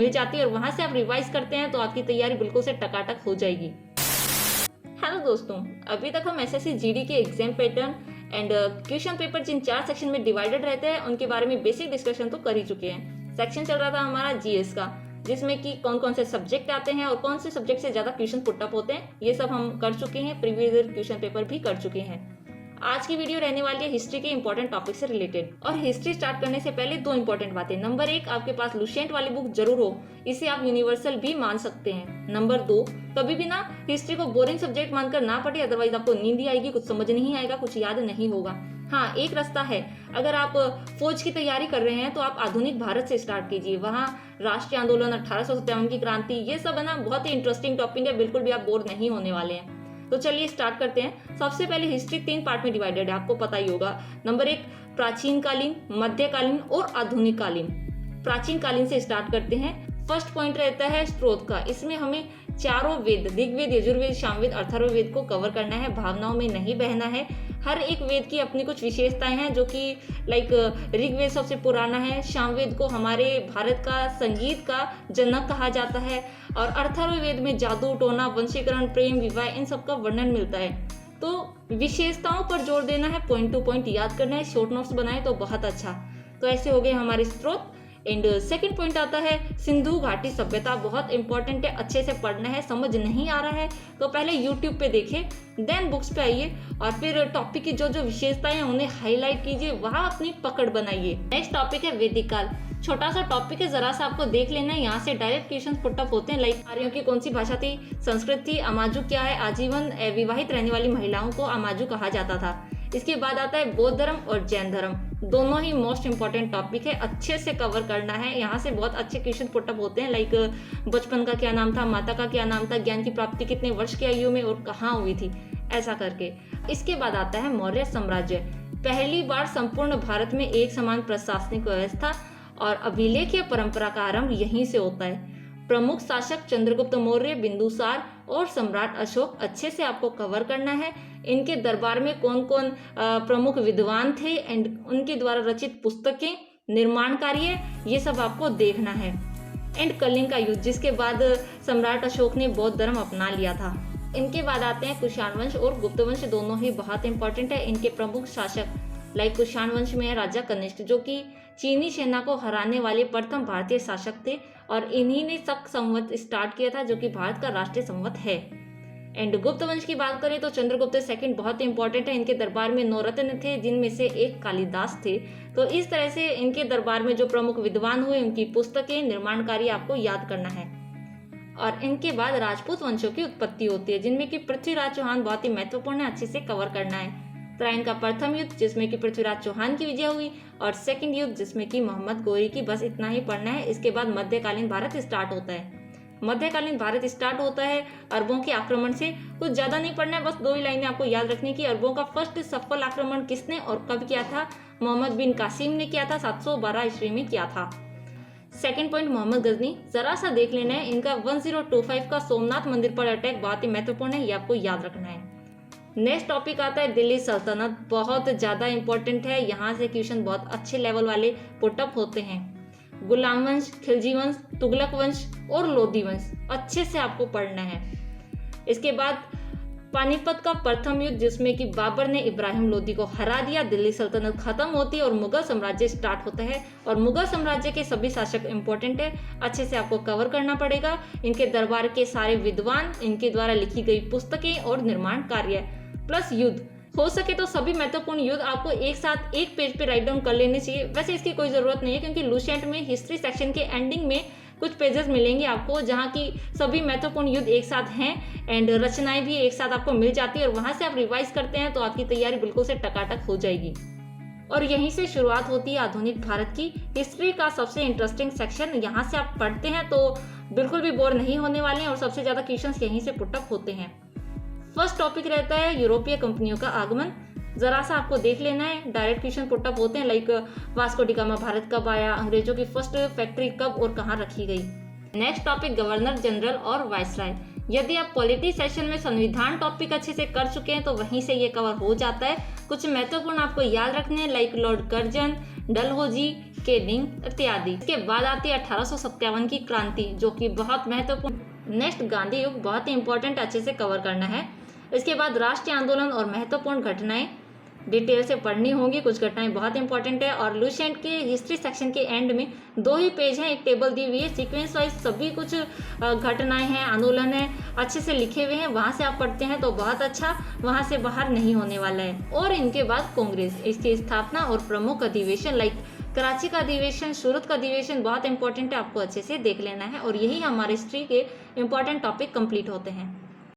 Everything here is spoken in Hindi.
मिल जाती है और वहां से आप रिवाइज करते हैं तो आपकी तैयारी बिल्कुल से टकाटक हो जाएगी। हेलो दोस्तों, अभी तक हम एसएससी जीडी के exam pattern and question paper जिन 4 सेक्शन में डिवाइडेड रहते हैं उनके बारे में बेसिक डिस्कशन तो कर ही चुके हैं। सेक्शन चल रहा था हमारा जीएस का, जिसमें कि कौन कौन से सब्जेक्ट आते हैं और कौन से सब्जेक्ट से ज्यादा क्वेश्चन पुट अप होते हैं, ये सब हम कर चुके हैं। प्रीवियस ईयर क्वेश्चन पेपर भी कर चुके हैं। आज की वीडियो रहने वाली है हिस्ट्री के इंपॉर्टेंट टॉपिक से रिलेटेड। और हिस्ट्री स्टार्ट करने से पहले 2 इंपॉर्टेंट बातें। नंबर 1, आपके पास लुसेंट वाली बुक जरूर हो, इसे आप यूनिवर्सल भी मान सकते हैं। नंबर 2, कभी भी ना हिस्ट्री को बोरिंग सब्जेक्ट मानकर ना पढ़े, अदरवाइज आपको नींद ही आएगी, कुछ समझ नहीं आएगा, कुछ याद नहीं होगा। हाँ, एक रास्ता है, अगर आप फौज की तैयारी कर रहे हैं तो आप आधुनिक भारत से स्टार्ट कीजिए। वहाँ राष्ट्रीय आंदोलन, 1857 की क्रांति, ये सब है ना बहुत ही इंटरेस्टिंग टॉपिक है, बिल्कुल भी आप बोर नहीं होने वाले हैं। तो चलिए स्टार्ट करते हैं। सबसे पहले हिस्ट्री 3 पार्ट में डिवाइडेड है, आपको पता ही होगा। नंबर 1, प्राचीन कालीन, मध्यकालीन और आधुनिक कालीन। प्राचीन कालीन से स्टार्ट करते हैं। फर्स्ट पॉइंट रहता है स्रोत का। इसमें हमें चारों वेद, ऋग्वेद, यजुर्वेद, सामवेद, अथर्ववेद को कवर करना है, भावनाओं में नहीं बहना है। हर एक वेद की अपनी कुछ विशेषताएं हैं, जो कि ऋग्वेद सबसे पुराना है, सामवेद को हमारे भारत का संगीत का जनक कहा जाता है, और अथर्ववेद में जादू, टोना, वंशीकरण, प्रेम, विवाह, इन सब का वर्णन मिलता है। तो विशेषताओं पर जोर देना है, पॉइंट टू पॉइंट याद करना है, शॉर्ट नोट्स बनाए तो बहुत अच्छा। तो ऐसे हो गए हमारे स्रोत। एंड सेकंड पॉइंट आता है सिंधु घाटी सभ्यता। बहुत इंपॉर्टेंट है, अच्छे से पढ़ना है। समझ नहीं आ रहा है तो पहले यूट्यूब पे देखें, देन बुक्स पे आइए और फिर टॉपिक की जो जो विशेषताएं हैं उन्हें हाईलाइट कीजिए, वहां अपनी पकड़ बनाइए। नेक्स्ट टॉपिक है वैदिक काल। छोटा सा टॉपिक है, जरा सा आपको देख लेना है। यहाँ से डायरेक्ट क्वेश्चन पुट अप होते हैं, लाइक आर्यों की कौन सी भाषा थी, संस्कृत थी, अमाजू क्या है, आजीवन विवाहित रहने वाली महिलाओं को अमाजू कहा जाता था। इसके बाद आता है बौद्ध धर्म और जैन धर्म। दोनों ही मोस्ट इंपॉर्टेंट टॉपिक है, अच्छे से कवर करना है। यहाँ से बहुत अच्छे क्वेश्चन पुट अप होते हैं, लाइक बचपन का क्या नाम था, माता का क्या नाम था, ज्ञान की प्राप्ति कितने वर्ष की आयु में और कहाँ हुई थी, ऐसा करके। इसके बाद आता है मौर्य साम्राज्य। पहली बार संपूर्ण भारत में एक समान प्रशासनिक व्यवस्था और अभिलेखीय परंपरा का आरंभ यहीं से होता है। प्रमुख शासक चंद्रगुप्त मौर्य, बिंदुसार और सम्राट अशोक अच्छे से आपको कवर करना है। इनके दरबार में कौन कौन प्रमुख विद्वान थे एंड उनके द्वारा रचित पुस्तकें, निर्माण कार्य, ये सब आपको देखना है। एंड कलिंग का युद्ध, जिसके बाद सम्राट अशोक ने बौद्ध धर्म अपना लिया था। इनके बाद आते हैं कुषाण वंश और गुप्त वंश, दोनों ही बहुत इंपॉर्टेंट है। इनके प्रमुख शासक, लाइक कुषाण वंश में है राजा कनिष्क, जो कि चीनी सेना को हराने वाले प्रथम भारतीय शासक थे, और इन्हीं ने शक संवत स्टार्ट किया था, जो कि भारत का राष्ट्रीय संवत है। एंड गुप्त वंश की बात करें तो चंद्रगुप्त सेकंड बहुत इंपॉर्टेंट है। इनके दरबार में 9 रत्न थे, जिनमें से एक कालिदास थे। तो इस तरह से इनके दरबार में जो प्रमुख विद्वान हुए, उनकी पुस्तकें, निर्माण कार्य आपको याद करना है। और इनके बाद राजपूत वंशों की उत्पत्ति होती है, जिनमें कि पृथ्वीराज चौहान बहुत ही महत्वपूर्ण है, अच्छे से कवर करना है। त्राइन का प्रथम युद्ध, जिसमें कि पृथ्वीराज चौहान की विजय हुई, और सेकंड युद्ध, जिसमें कि मोहम्मद गोरी की। बस इतना ही पढ़ना है। इसके बाद मध्यकालीन भारत स्टार्ट होता है। मध्यकालीन भारत स्टार्ट होता है अरबों के आक्रमण से। कुछ ज्यादा नहीं पढ़ना है, बस 2 ही लाइनें आपको याद रखनी की। अरबों का फर्स्ट सफल आक्रमण किसने और कब किया था? मोहम्मद बिन कासिम ने किया था, 712 ईस्वी में किया था। सेकंड पॉइंट, मोहम्मद गजनी, जरा सा देख लेना है। इनका 1025 का सोमनाथ मंदिर पर अटैक बहुत ही महत्वपूर्ण है, ये आपको याद रखना है। नेक्स्ट टॉपिक आता है दिल्ली सल्तनत। बहुत ज्यादा इंपॉर्टेंट है, यहाँ से क्वेश्चन बहुत अच्छे लेवल वाले पुटअप होते हैं। गुलाम वंश, खिलजी वंश, तुगलक वंश और लोधी वंश अच्छे से आपको पढ़ना है। इसके बाद पानीपत का प्रथम युद्ध, जिसमें कि बाबर ने इब्राहिम लोधी को हरा दिया, दिल्ली सल्तनत खत्म होती है और मुगल साम्राज्य स्टार्ट होता है। और मुगल साम्राज्य के सभी शासक इंपॉर्टेंट है, अच्छे से आपको कवर करना पड़ेगा। इनके दरबार के सारे विद्वान, इनके द्वारा लिखी गई पुस्तकें और निर्माण कार्य, प्लस युद्ध। हो सके तो सभी महत्वपूर्ण युद्ध आपको एक साथ एक पेज पे राइट डाउन कर लेने चाहिए। वैसे इसकी कोई जरूरत नहीं है, क्योंकि लुसेंट में हिस्ट्री सेक्शन के एंडिंग में कुछ पेजेस मिलेंगे आपको, जहाँ की सभी महत्वपूर्ण युद्ध एक साथ हैं एंड रचनाएं भी एक साथ आपको मिल जाती है, और वहां से आप रिवाइज करते हैं तो आपकी तैयारी बिल्कुल से टकाटक हो जाएगी। और यहीं से शुरुआत होती है आधुनिक भारत की। हिस्ट्री का सबसे इंटरेस्टिंग सेक्शन, यहाँ से आप पढ़ते हैं तो बिल्कुल भी बोर नहीं होने वाले हैं, और सबसे ज्यादा क्वेश्चंस यहीं से पुटअप होते हैं। फर्स्ट टॉपिक रहता है यूरोपीय कंपनियों का आगमन। जरा सा आपको देख लेना है, डायरेक्ट क्वेश्चन पुटअप होते हैं, like Vasco D gamma Bharat कब आया, अंग्रेजों की फर्स्ट फैक्ट्री कब और कहाँ रखी गई। नेक्स्ट टॉपिक गवर्नर जनरल और वाइसराय। यदि आप पॉलिटी सेशन में संविधान टॉपिक अच्छे से कर चुके हैं तो वहीं से ये कवर हो जाता है। कुछ महत्वपूर्ण आपको याद रखने हैं, like Lord Curzon, Dalhousie, Canning इत्यादि। इसके बाद आती है 1857 की क्रांति, जो कि बहुत महत्वपूर्ण। नेक्स्ट गांधी युग बहुत ही इंपॉर्टेंट, अच्छे से कवर करना है। इसके बाद राष्ट्रीय आंदोलन और महत्वपूर्ण घटनाएं डिटेल से पढ़नी होंगी, कुछ घटनाएं बहुत इंपॉर्टेंट है। और लुसेंट के हिस्ट्री सेक्शन के एंड में 2 ही पेज हैं, एक टेबल दी हुई है, सीक्वेंस वाइज सभी कुछ घटनाएं हैं, आंदोलन है, अच्छे से लिखे हुए हैं। वहां से आप पढ़ते हैं तो बहुत अच्छा, वहां से बाहर नहीं होने वाला है। और इनके बाद कांग्रेस, इसकी स्थापना और प्रमुख अधिवेशन लाइक कराची का अधिवेशन, सूरत का अधिवेशन बहुत इंपॉर्टेंट है, आपको अच्छे से देख लेना है। और यही हमारे हिस्ट्री के इंपॉर्टेंट टॉपिक कंप्लीट होते हैं।